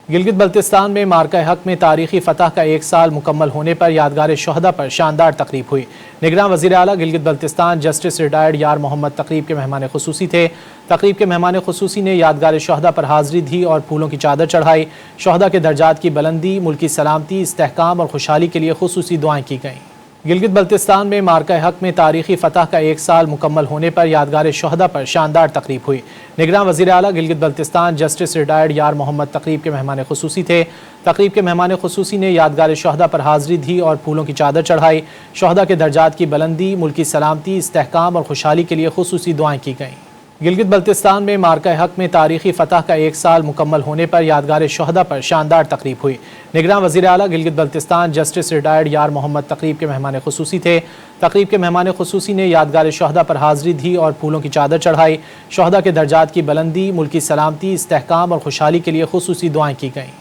گلگت بلتستان میں مارکہ حق میں تاریخی فتح کا 1 سال مکمل ہونے پر یادگار شہداء پر شاندار تقریب ہوئی۔ نگراں وزیر اعلیٰ گلگت بلتستان جسٹس ریٹائرڈ یار محمد تقریب کے مہمان خصوصی تھے۔ تقریب کے مہمان خصوصی نے یادگار شہداء پر حاضری دی اور پھولوں کی چادر چڑھائی۔ شہداء کے درجات کی بلندی، ملکی سلامتی، استحکام اور خوشحالی کے لیے خصوصی دعائیں کی گئیں۔ گلگت بلتستان میں مارکہ حق میں تاریخی فتح کا 1 سال مکمل ہونے پر یادگار شہداء پر شاندار تقریب ہوئی۔ نگراں وزیر اعلیٰ گلگت بلتستان جسٹس ریٹائرڈ یار محمد تقریب کے مہمان خصوصی تھے۔ تقریب کے مہمان خصوصی نے یادگار شہداء پر حاضری دی اور پھولوں کی چادر چڑھائی۔ شہداء کے درجات کی بلندی، ملکی سلامتی، استحکام اور خوشحالی کے لیے خصوصی دعائیں کی گئیں۔ گلگت بلتستان میں مارکہ حق میں تاریخی فتح کا 1 سال مکمل ہونے پر یادگار شہداء پر شاندار تقریب ہوئی۔ نگراں وزیر اعلیٰ گلگت بلتستان جسٹس ریٹائرڈ یار محمد تقریب کے مہمان خصوصی تھے۔ تقریب کے مہمان خصوصی نے یادگار شہداء پر حاضری دی اور پھولوں کی چادر چڑھائی۔ شہداء کے درجات کی بلندی، ملکی سلامتی، استحکام اور خوشحالی کے لیے خصوصی دعائیں کی گئیں۔